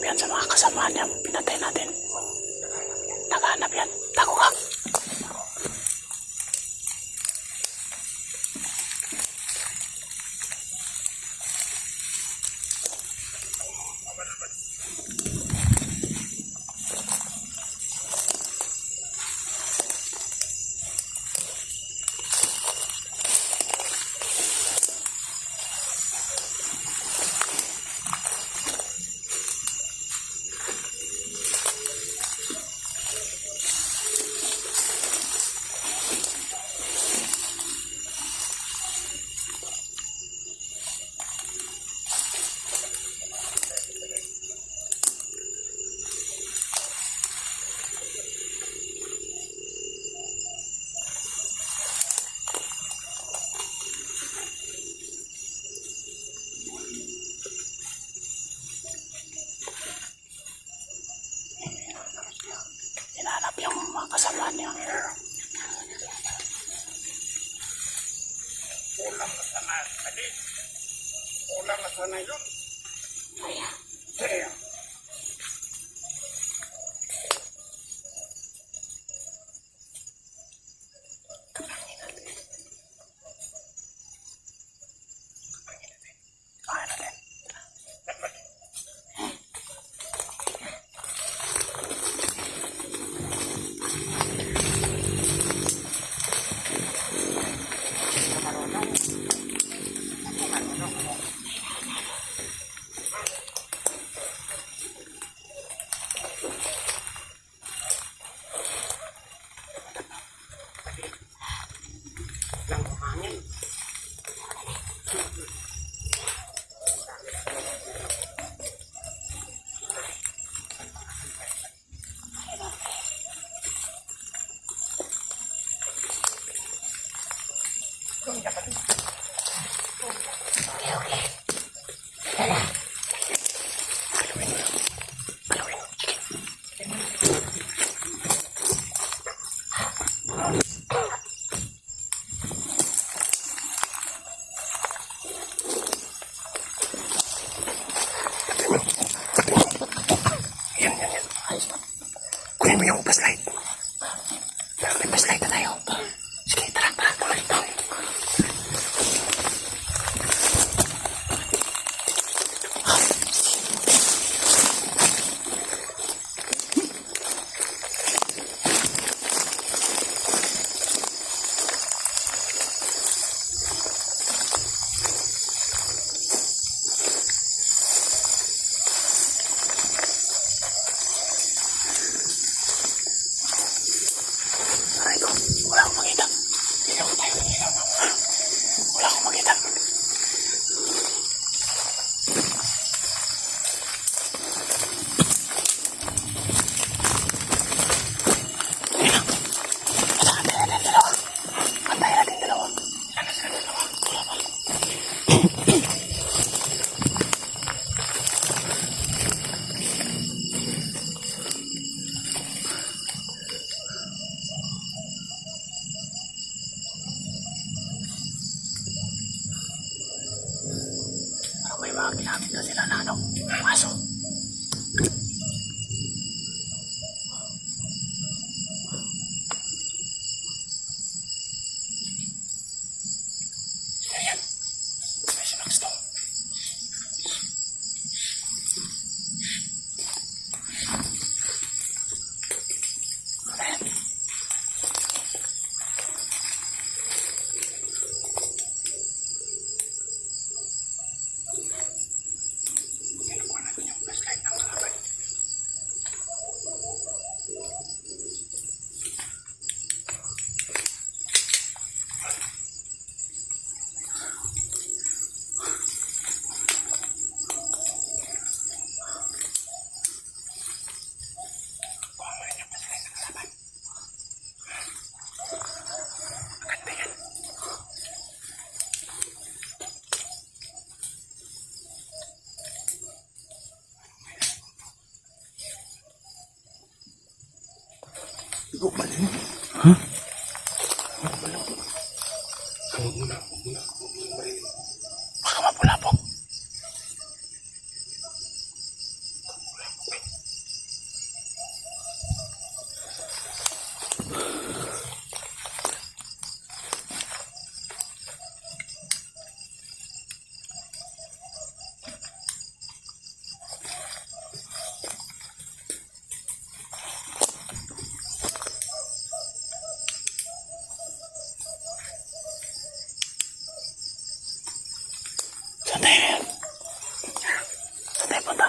yan sa mga kasama niya. Pinatay natin. Naghahanap yan. Tago ka. Kasama niya. Kulang na sana tadi. Kulang na sana yun. Kaya. Kaya. Lang hangin. Kunin mo yung flashlight. May flashlight na tayo. Sige, tara, tara, tara. Aray ko, wala akong makita. Ilaw tayo ng ilaw. Wala akong makita. Ayun lang. Antay natin dalawa. Antay natin dalawa. Sana sila dalawa. Wala pa. May mga ginamit na sila na aso. Ayan. May sinaksto. Ayan. Kinukuha natin yung flashlight ng kalaban. Kuha mo rin yung flashlight ng kalaban. Maganda yan. Ikaw ba din? Ha? Huwag mo na marinig. Baka mapulapok. Saan tayo ngayon? Saan tayo punta?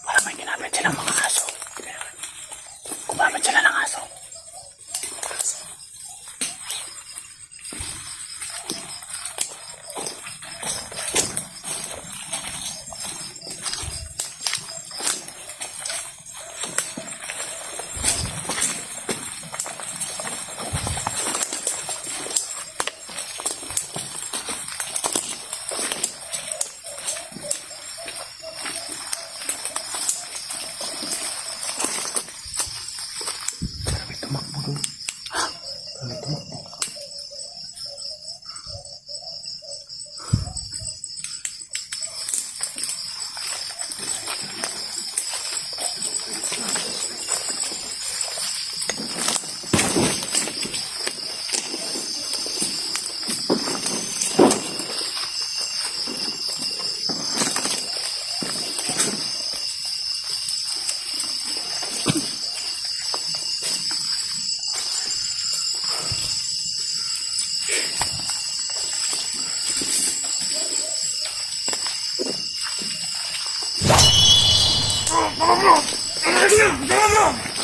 Parang may ginamit silang mga aso. Gumamit sila ng aso. Tumakbo doon. Ha? May tumakbo.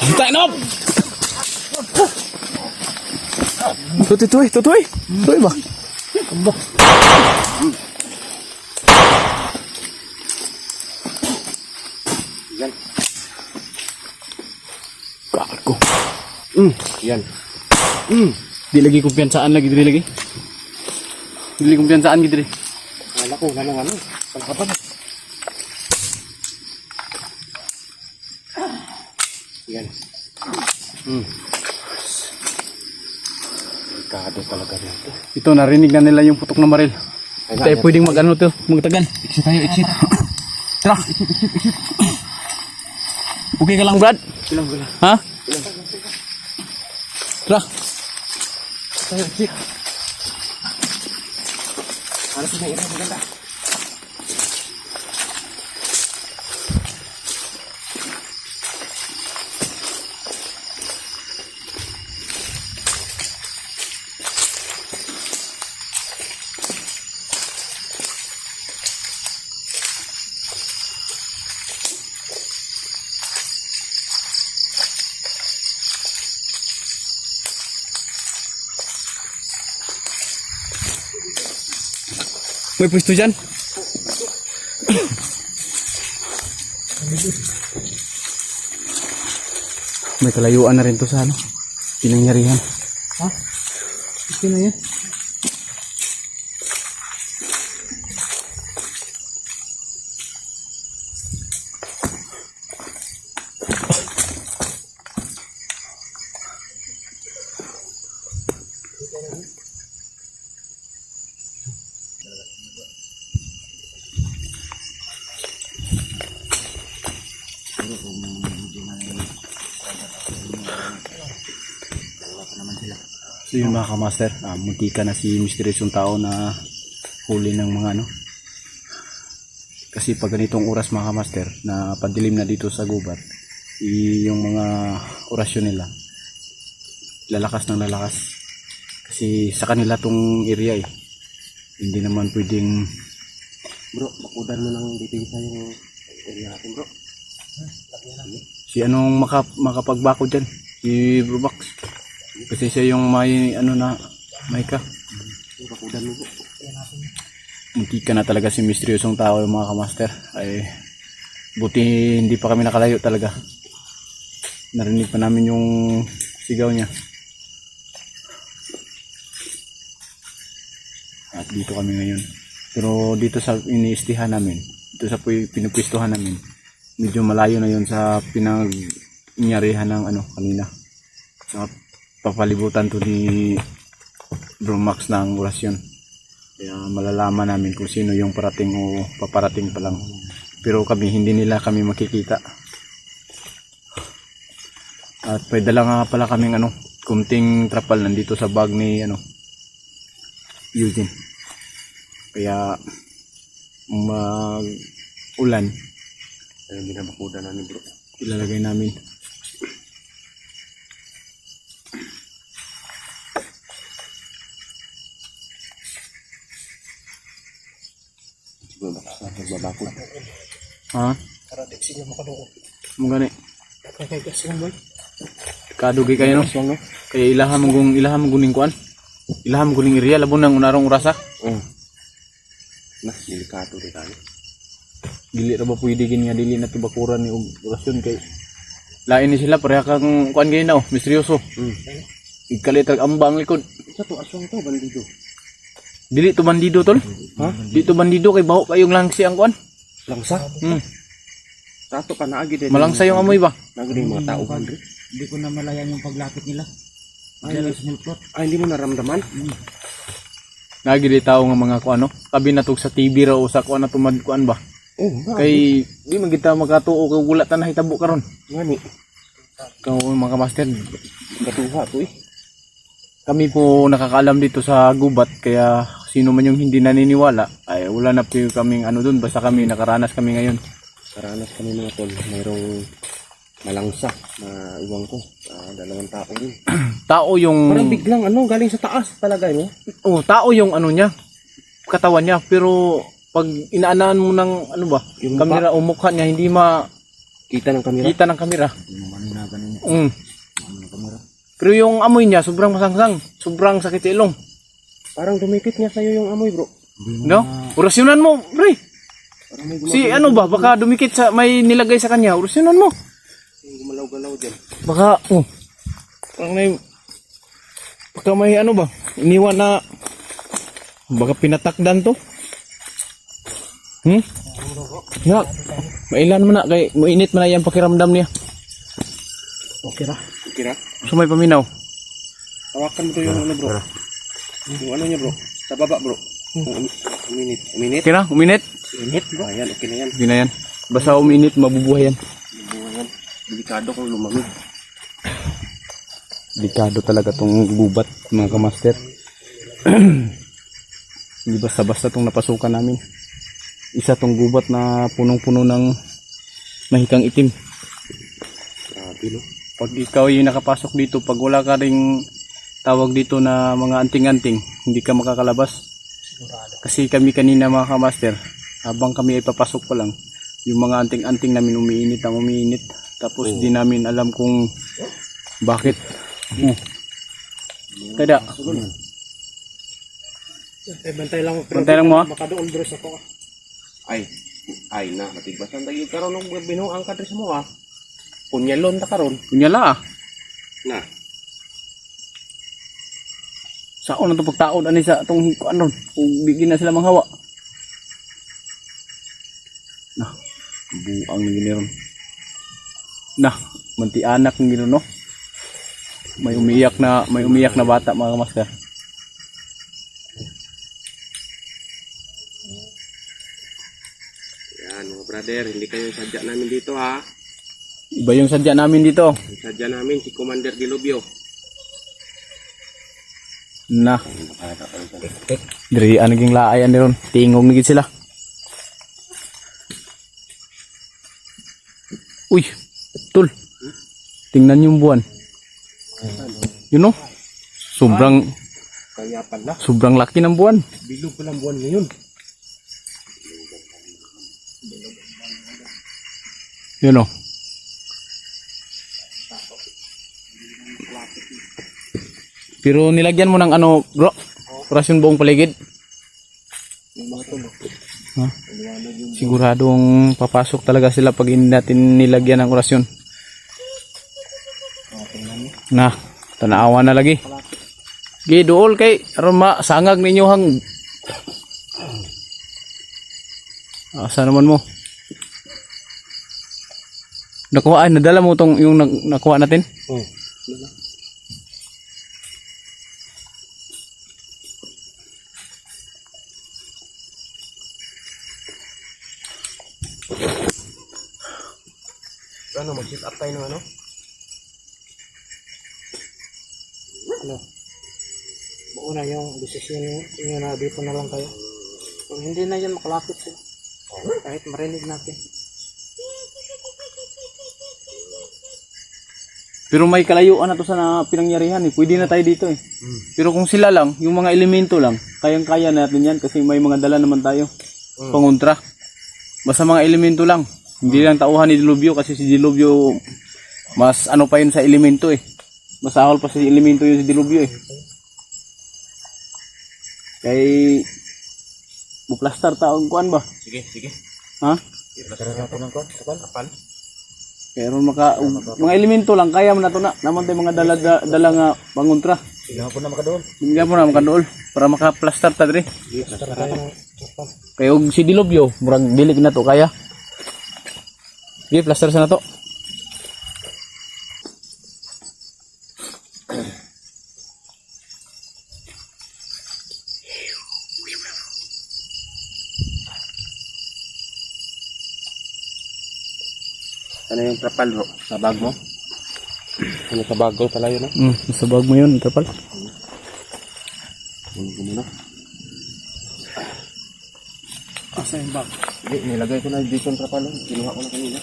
Hintay na! Tutoy ba? Aba. Yan. Kako. Yan. Di lagi kumpiyansaan lagi diri lagi. Di lagi kumpiyansaan gitu diri. Wala ko, ano. Pagkapan. Yan. Delikado talaga dito. Ito narinig na nila yung putok ng baril. Tayo pwedeng mag-ano to, magtagal. Exit tayo, exit. Tara. Okay ka lang, Brad? Silang gula. Ha? Tara. Tayo, exit. Ano sa may maganda? May pwesto dyan. May kalayuan na rin to sa ano. Pinangyarihan. Ha? Ito na yan. So yun mga kamaster, muntika na si misteryosyong tao na huli ng mga ano. Kasi pag ganitong oras mga kamaster na padilim na dito sa gubat, yung mga orasyon nila lalakas ng lalakas. Kasi sa kanila tong area eh. Hindi naman pwedeng Bro, bakudan mo ng dipinsa yung area natin bro. si anong makapagbako dyan, si Bro Box. Kasi siya yung may ano na may ka. Bakudan mo bro. Muntika na talaga si misteryosong tao yung mga kamaster. Ay buti hindi pa kami nakalayo talaga. Narinig pa namin yung sigaw niya. At dito kami ngayon. Pero dito sa iniistihan namin, dito sa pinupwistuhan namin, medyo malayo na yun sa pinangyarihan ng ano kanina. Sa papalibutan to ni Bro Max ng orasyon. Kaya malalaman namin kung sino yung parating o paparating pa lang. Pero kami, hindi nila kami makikita. At may dala nga pala kaming ano, kunting trapal nandito sa bag ni ano, Eugene. Kaya mag-ulan, Ayun, binabakudan namin bro. ilalagay namin. Nagbabakod. Ha? Para di sila makadoon. Mo gani. Kaya gas lang boy. Kadugi kayo no. No? Kaya ilaha mong guning kuan. Ilaha mong guning area labon nang unarong orasa. Oo. Nah, delikado rin tayo. Dili ra ba pwede gini nga dili na tubakuran ni og orasyon kay lain ni sila pareha kang kuan gani na misteryoso. Ikalit ambang likod. Sa to, aswang to, bandido. Dili to bandido tol. Ha? Di to bandido kay baho kayong langsi ang kuan. Langsa? Hmm. Tato ka naagi din. Malangsa yung amoy ba? Naagi din yung mga tao, Andre. Hindi ko na malayan yung paglapit nila. Dala sa mulplot. Ay, hindi mo naramdaman? Nagi di tao nga mga kuan no. Tabi na to sa TV ra o sa kuan na tumad kuan ba. Oo, Kay di man kita makatuo kay wala ta nahitabo karon. Ngani, Kau mga master, katuha to eh. kami po nakakaalam dito sa gubat kaya sino man yung hindi naniniwala ay wala na po kaming ano dun basta kami nakaranas kami ngayon. Karanas kami mga tol, mayroong malangsa na iwang ko. Dalawang tao rin. Tao yung Parang biglang ano, galing sa taas palagay mo. tao yung ano niya, katawan niya pero pag inaanaan mo ng ano ba, Yung kamera o mukha niya hindi makita Kita ng kamera. ng kamera. Pero yung amoy niya sobrang masangsang, sobrang sakit sa ilong. Parang dumikit niya sa'yo yung amoy bro. No? Orasyonan mo, pre. Parang may Si ano ba, baka dumikit sa may nilagay sa kanya, orasyonan mo. gumalaw-galaw dyan. Baka, parang may, baka may ano ba, iniwan na, baka pinatakdan to. Ya, mailan mo na, kay, mainit mo na yan pakiramdam niya. Okay ra. Okay ra? So may paminaw. Tawakan mo to yung ano bro. Yung ano niya bro. Sa baba bro. Uminit. Uminit? Okay na, uminit. Uminit bro. Ayan, okay na yan. Okay na yan. Basta uminit, mabubuhay yan. Buwangan. Delikado kung lumamig. Delikado talaga tong gubat, mga kamaster. Hindi basta-basta tong napasukan namin. Isa tong gubat na punong-puno ng mahikang itim. Grabe no. Pag ikaw yung nakapasok dito, pag wala ka ring tawag dito na mga anting-anting, hindi ka makakalabas. Kasi kami kanina mga kamaster, habang kami ay papasok pa lang, yung mga anting-anting namin umiinit. Tapos di namin alam kung bakit. Kada. Bantay lang. Bantay lang mo ha? Makadoon bro sa ko. Ay na. Matigbasan tayo karon ng binuang kadre sa mo ha. Punyalon ta karon. Kunyala ah. Na. Saan na ito pagtaon ani sa itong ano, kung bigyan na sila manghawa. Nah, buang ni giniron. Nah, manti anak ng giniron no. May umiyak na bata mga kamaster. Yan mga brother. Hindi kayo yung sadya namin dito ha. Iba yung sadya namin dito. Yung sadya namin si Commander Dilubio. Nah, diri anaging laayan ni ron. Tingog ni gid sila. Uy, tol. Tingnan yung buwan. You know? Kaya pala. Sobrang laki ng buwan. Bilog pa lang buwan ngayon. You know? Pero nilagyan mo ng ano, bro? Orasyon buong paligid. Ha? Siguradong papasok talaga sila pag hindi natin nilagyan ng orasyon. Na, tanawa na lagi. Gidool kay aron masangag ninyo hang. Asa naman mo? Nakuha, nadala mo tong yung nakuha natin? Oh. Ano, mag-sit up tayo ng ano? Ano? Buo na yung desisyon nyo na dito na lang kayo. Kung hindi na yan makalapit sila. Kahit marinig natin. Pero may kalayuan na to sa pinangyarihan eh. Pwede na tayo dito eh. Pero kung sila lang, yung mga elemento lang, kayang-kaya natin yan kasi may mga dala naman tayo. pangontra. Basta mga elemento lang. Hindi lang tauhan ni Dilubyo kasi si Dilubyo mas ano pa yun sa elemento eh. Mas ahol pa sa elemento yun si Dilubyo eh. Kay buplastar taong kuan ba? Sige, sige. Ha? Plaster natin ng kuan, kapal. Pero mga elemento lang kaya man nato na naman tay mga dala nga pangontra. Sige po na makadoon. Hindi po na makadool para maka-plaster ta diri. Plaster tayo ng kapal. Kay og si Dilubyo, murag dili na to kaya. Sige, plaster sa na to. Ano yung trapal bro? Sa bag mo? Ano sa bago pala yun Sa bag mo yun, trapal. Ano na? Asa yung bag? Hindi, nilagay ko na dito yung trapal. Kinuha ko na kanina.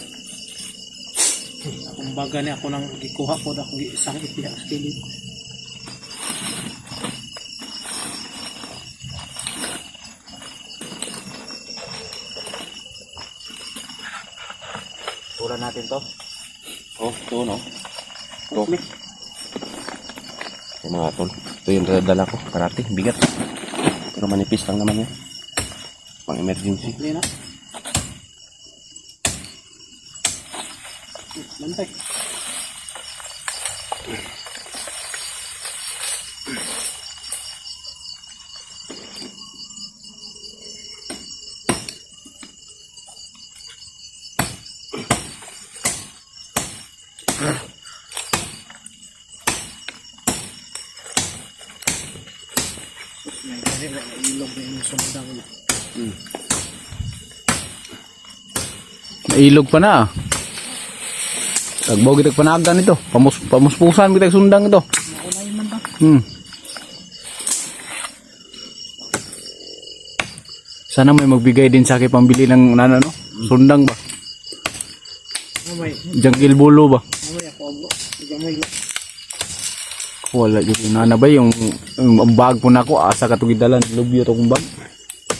Akong baga ni ako nang gikuha ko na akong isang ipiha sa kilid. Tulan natin to. Oh, ito no. Ito. Yung mga tol. Ito yung dala ko. Karate. Bigat. Pero manipis lang naman yan. Pang emergency. Hindi na. Bantay. Ilog na yung sumudang. Nailog pa na. Tagbaw kita panagan ito. Pamuspusan kita sundang ito. Nakulay man ba? Sana may magbigay din sa akin pambili ng ano, sundang ba? Mamay. Jungle bulo ba? Mamay ako abo. Gamay lang. Wala yung nana ba yung bag po na ako asa katugidalan lubyo to kung bag.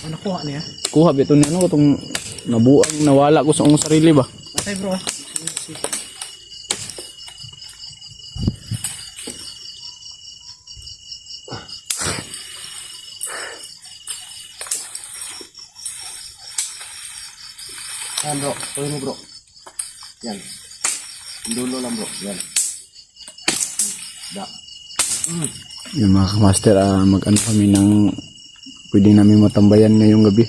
Ano kuha niya? Kuha bito ni ano itong nabuang nawala ko sa akong sarili ba. Patay bro. Yan bro. Tuloy mo bro. Yan. Yung dulo lang bro. Yan. Da. Yung mga kamaster mag-ano kami ng pwede namin matambayan ngayong gabi.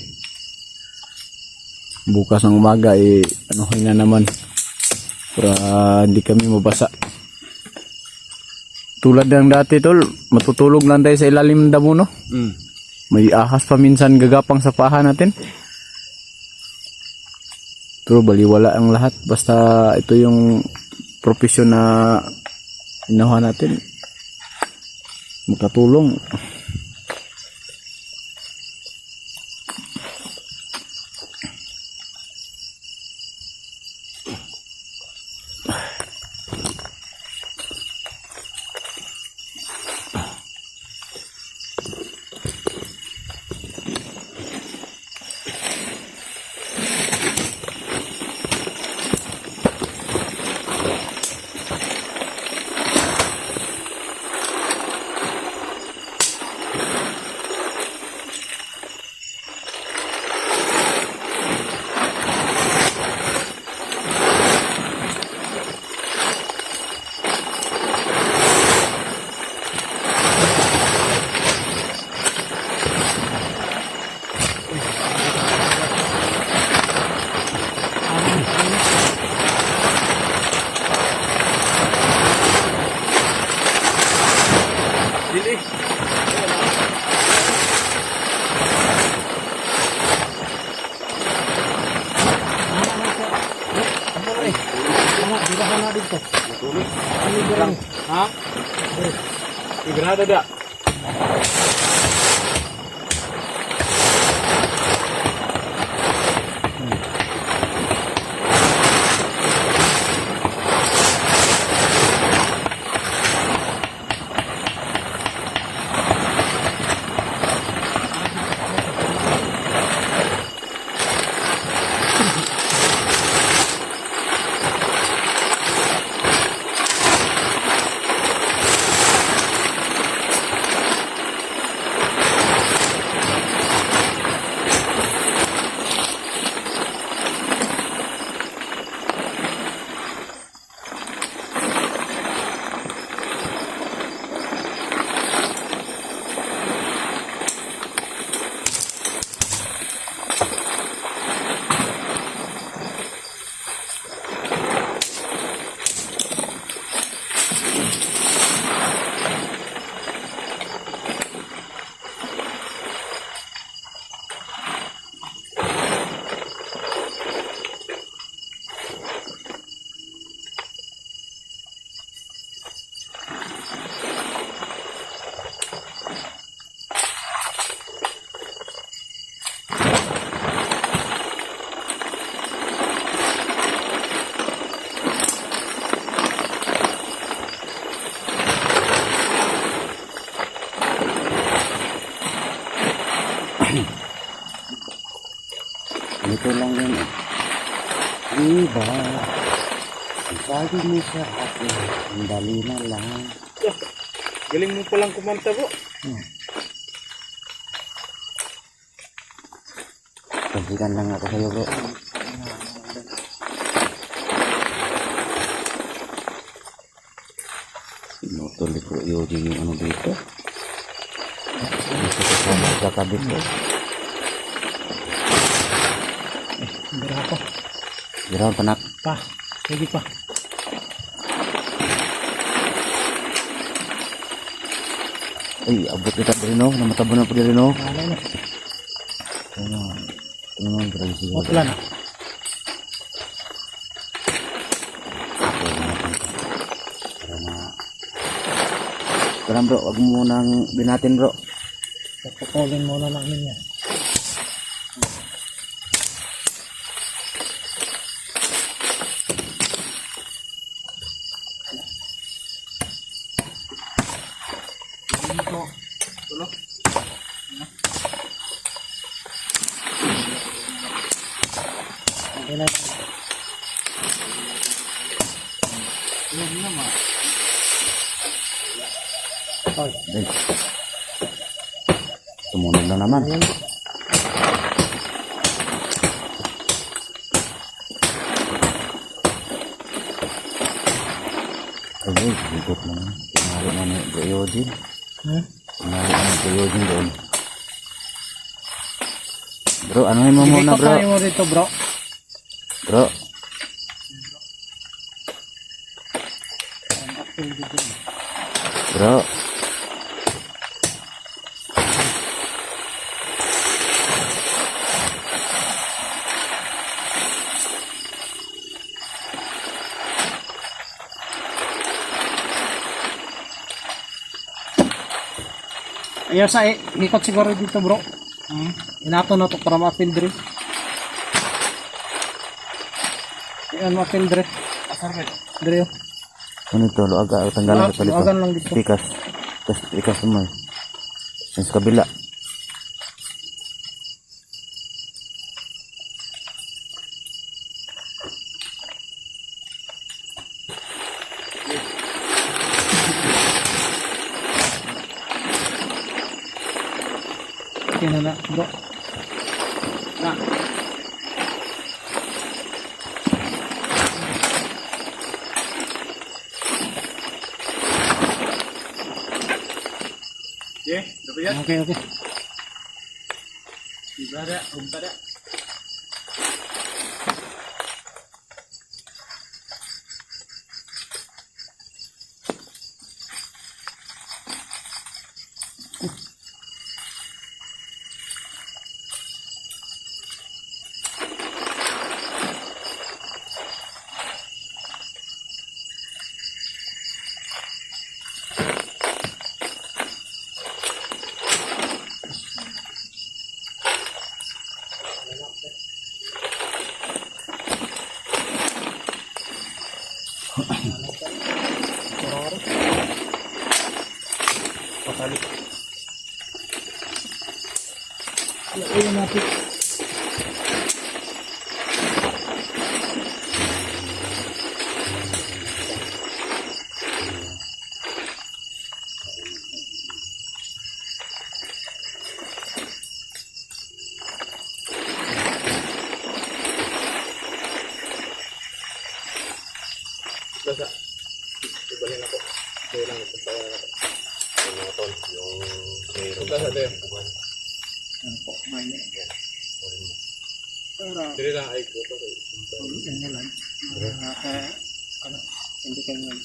Bukas ng umaga anuhin na naman para hindi kami mabasa. Tulad ng dati tol, matutulog lang tayo sa ilalim ng damo no. May ahas pa minsan gagapang sa paha natin. Pero baliwala ang lahat basta ito yung profesyon na inawa natin. Makatulong. Ha? Ibrahada da. Ito lang yun. Diba? Sabi mo sa akin, ang dali na lang. Galing mo palang kumanta bro. Pagsikan lang ako sa'yo bro. Tinutuloy ko yung ano dito. Dito sa kabit ko. Bira ako. Giraw panak. Pa. Sige pa. Ay, abot kita pa rin no. Namatabo na pa rin no. Ano na. Ano naman grabe siguro. Wala na. Kailan bro, wag mo nang binatin bro. Pagpapulin muna namin yan. Okay na. Okay. Ay. Tumunog lang naman. Ay, ikot naman. Tinalo na ni Bro Eugene. Tinalo na ni Bro Eugene doon. Bro, ano mo muna bro? Ikot tayo dito bro. Bro. Bro. Ayaw sa ikot siguro dito bro. Inato na to para ma-field dre. Yan ma-field dre. Dre. Ano ito? Luaga, tanggalan sa palito. Luagan lang dito. Tikas. Tapos tikas naman. Yan sa kabila. Okay na bro. Na. Okay, okay. Ayun natin. Dili lang ay ko to. Hindi kayo nga.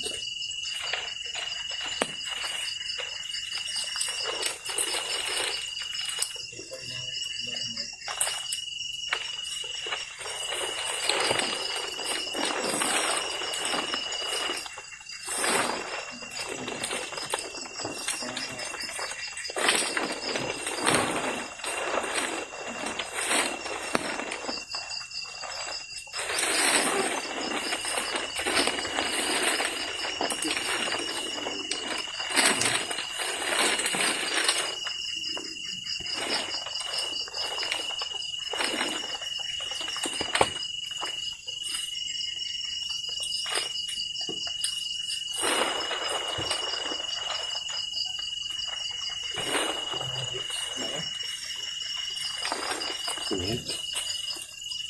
yan.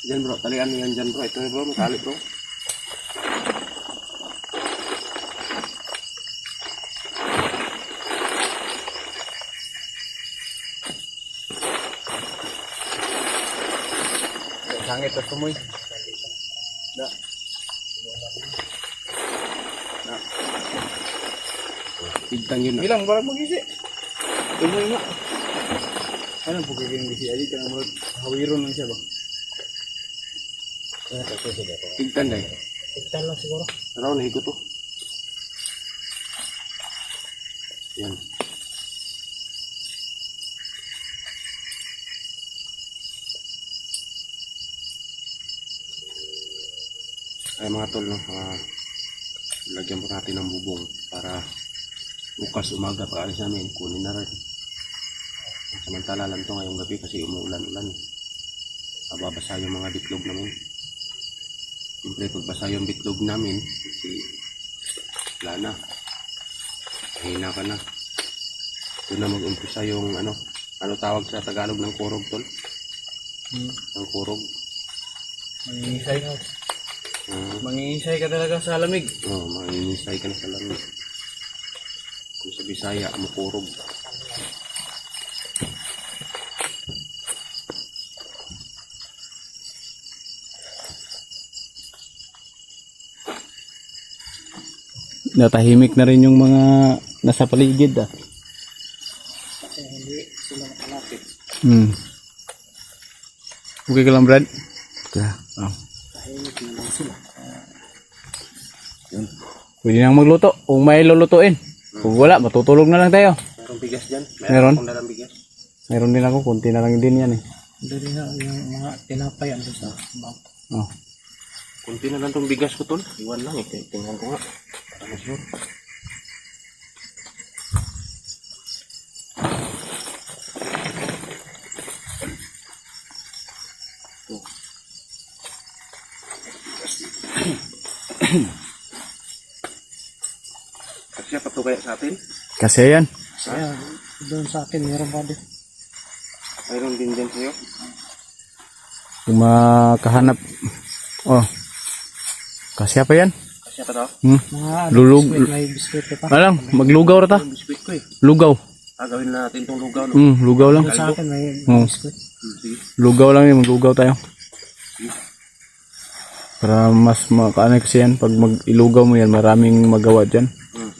Diyan bro, talian mo yan dyan bro. Ito bro, matali bro. Sangit at tumoy. Da. Tigtang yun. Ilang barang mag-isi. Tumoy nga. Ano po kaging bisi? Adi ka na hawiron lang siya ba? Tigtan dahil. Tigtan lang siguro. Araw, nahigo to. Yan. Ay mga tol, no? Lagyan po natin ng bubong para bukas umaga pag-alis namin, kunin na rin. Samantala lang to ngayong gabi kasi umuulan-ulan. Mababasa yung mga bitlog namin. Siyempre pagbasa yung bitlog namin, kasi wala na. Mahina ka na. Doon na mag-umpisa yung ano tawag sa Tagalog ng kurog tol? Ang kurog. Mangingisay ka. Mangingisay ka talaga sa lamig. Oo, mangingisay ka na sa lamig. Kung sa Bisaya, amukurog. Natahimik na rin yung mga nasa paligid ah. Kasi hindi sila makalapit. Okay ka lang Brad? Okay. Oh. Tahimik na lang sila. Pwede nang magluto kung may lulutuin. Kung wala, matutulog na lang tayo. Mayroong bigas dyan? Meron? Akong dalang bigas. Meron din ako, kunti na lang din yan eh. Hindi na yung mga tinapay ano sa bag. Oh. Kunti na lang tong bigas ko tol. Iwan lang eh. Tingnan ko nga. Para sure. Kasi pa to kaya sa atin? Kasi yan. Kaya doon sa akin meron pa din. Mayroon din dyan sa'yo? Kung makahanap. Oh. Kasi apa yan? Kasi pa to? Mga Lulug. biskuit, may biskuit pa. Alam, maglugaw rata. Yung biskuit ko eh. Lugaw. Gawin na natin itong lugaw no? Lugaw lang. Doon sa akin may biskuit. Sige. Lugaw lang yun, maglugaw tayo. Para mas makaanay kasi yan. Pag mag-ilugaw mo yan, maraming magawa dyan. Ang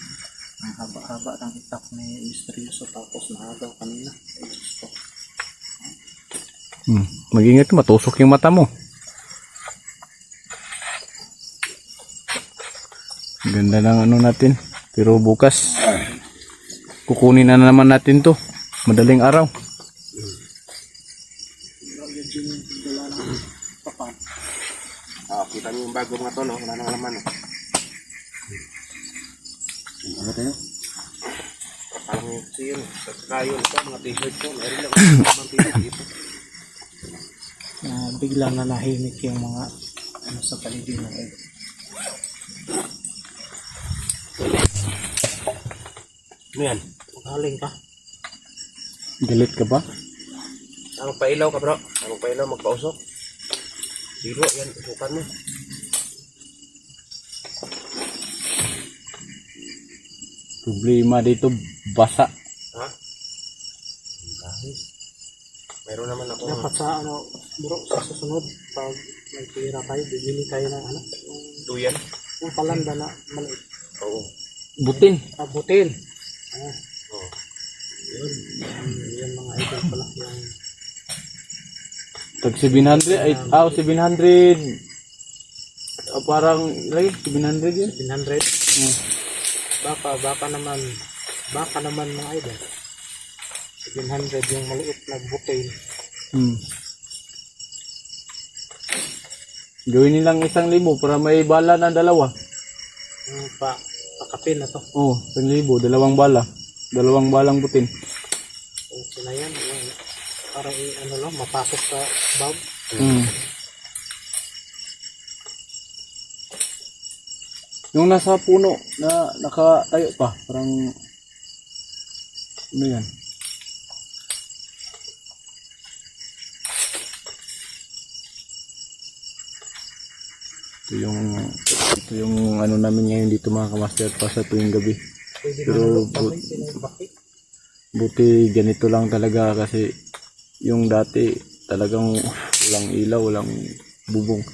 haba-haba ng itak ni misteryoso tapos naagaw kanina. Ay, Diyos ko. Mag-ingat ka, matusok yung mata mo. Ganda ng ano natin. Pero bukas, kukunin na naman natin to. Madaling araw. Kita niyo yung bago mga to, no? Wala nang laman, no? Ano tayo? Parang yun, sa kayon ko, mga t-shirt ko, meron lang mga t-shirt dito. Biglang nanahimik yung mga ano sa paligid ng egg. Ano yan? Magaling ka. Galit ka ba? Magpailaw ka, bro. Magpailaw, magpausok. Zero, yan, usukan mo. Problema dito, basa. Ha? Kahit. Meron naman ako. Dapat sa ano, bro, sa susunod, pag may pira tayo, bibili tayo ng ano, Duyan? yung palanda na maliit. Oo. Butin. Abutin. Oo. Yun mga idol pala. Yung Tag 700, ay, 700. Parang, lagi, 700 yun. 700. Baka naman mga idol. 700 yung maliit na butin. Gawin nilang 1,000 para may bala na dalawa. Yung pakapin na to. Oh, 1,000, dalawang bala. Dalawang balang butin. Yung sila yan, yung parang ano lang, mapasok sa bag. Yung nasa puno na nakatayo pa, parang ano yan? Ito yung ano namin ngayon dito mga kamaster pa sa tuwing gabi. Pwede Pero manulog kami, pinabaki. Buti ganito lang talaga kasi yung dati talagang walang ilaw, walang bubong.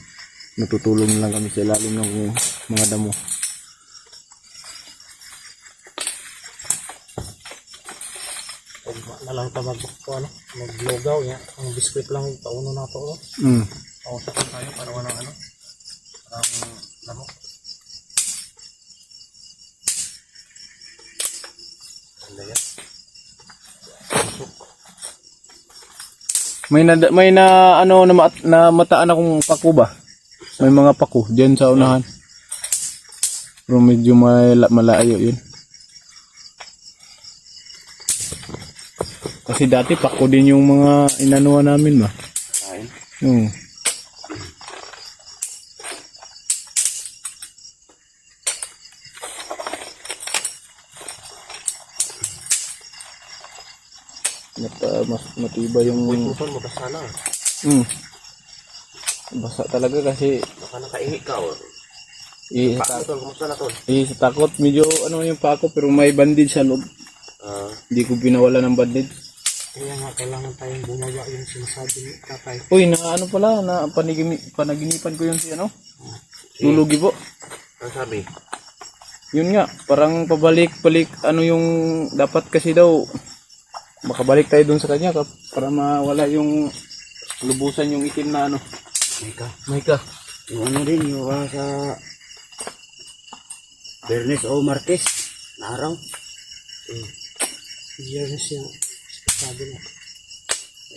Natutulog na lang kami sa ilalim ng mga damo. Huwag na lang ito maglugaw. Ang biskwit lang yung pauno na ito. Mm. Pausap lang tayo para walang ano. Parang lamok. Ganda yan. May na ano na mataan akong pako ba? May mga pako diyan sa unahan. Pero medyo malayo 'yun. Kasi dati pako din yung mga inanuhan namin ba. Kain. Oo. Mas matibay yung Puson mo basta na. basa talaga kasi Baka nakaingi ka o. sa Tol, kumusta na tol? takot medyo ano yung pako pero may bandage sa loob. Hindi ko pinawala ng bandage. Kaya nga, kailangan tayong bumaba yung sinasabi ni tatay. Uy, na ano pala, na panaginipan ko yun si ano? Lulugi po. Ano sabi? Yun nga, parang pabalik-balik, ano yung dapat kasi daw, makabalik tayo dun sa kanya para mawala yung lubusan yung itim na ano. Mika. Yung ano din, yung sa Bernes o Martes na araw. Yearness yung sabi niya.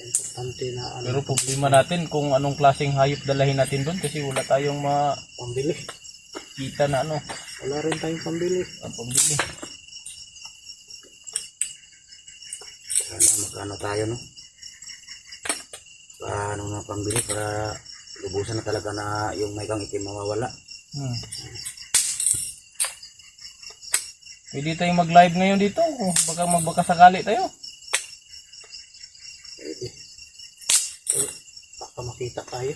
Importante na ano, Pero problema natin kung anong klaseng hayop dalahin natin doon kasi wala tayong pambili. makita na ano, Wala rin tayong pambili. ang pambili. Sana magkano tayo, no? Paano na pambili para lubusan na talaga na yung may kang itim mawawala. Pwede tayong mag-live ngayon dito kung baka sakali tayo. Pwede. Pero, baka makita tayo.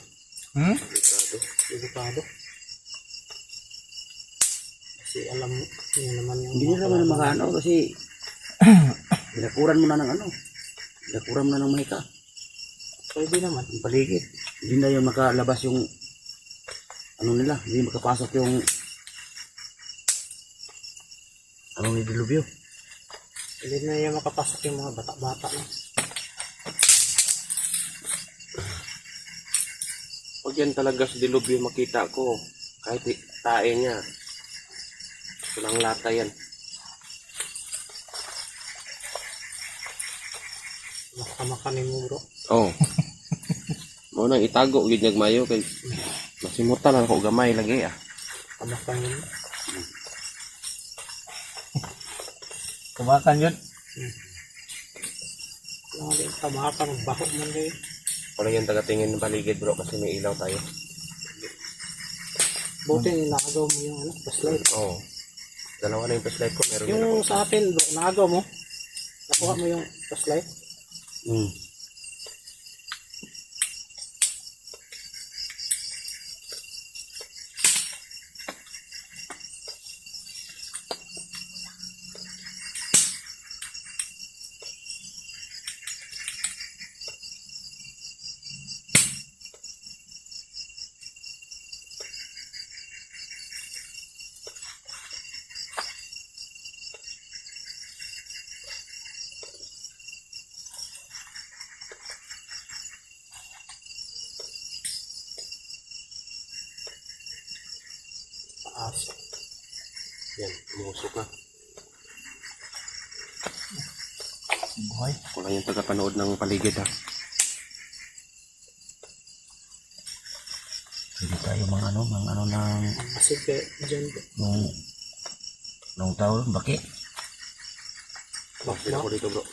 Delikado. Kasi alam niyo naman yung Hindi nyo naman makano kasi binakuran mo na ng ano. Binakuran mo na ng mahika. Pwede naman. Yung paligid. Hindi na yung makalabas yung ano nila. Hindi makapasok yung anong ni dilubyo. Hindi na yung makapasok yung mga bata-bata na. Pag yan talaga sa dilubyo makita ko, kahit tae niya, walang lata yan. Makamakanin mo bro. Oo. Mo nang itago gid niyag mayo kay masimutan lang ko gamay lagi ah. Kamakanin mo. Kumakan yun. Mga din tamakan, baho man din. Wala yan tagatingin ng paligid bro kasi may ilaw tayo. Buti nakagaw mo yung ano, flashlight. Oo. Dalawa na yung flashlight ko, meron din ako. Yung sa atin bro, nakagaw mo. Nakuha mo yung flashlight. Taas. Yan, umusok na. Buhay. Wala yung tagapanood ng paligid ha. Hindi tayo mga ano ng Kasi kaya dyan bro. nung tao, baki. Bakit ako dito bro?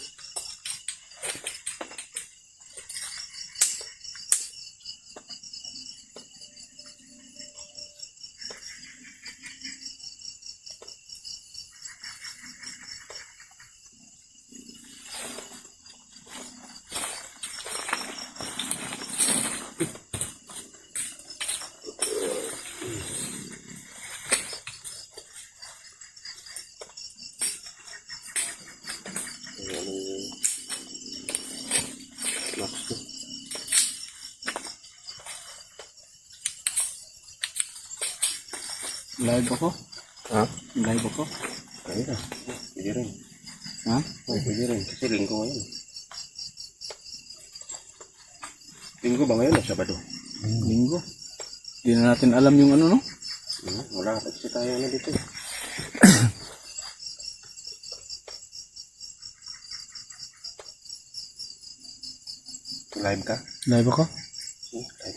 Next to. Live ako? Ha? Live ako? Kaya na. Pwede rin. Ha? Oo, pwede rin. Kasi linggo ngayon. Linggo ba ngayon o Sabado? Linggo. Hindi na natin alam yung ano, no? Wala kasi tayo na dito. Live ka? Live ako? Live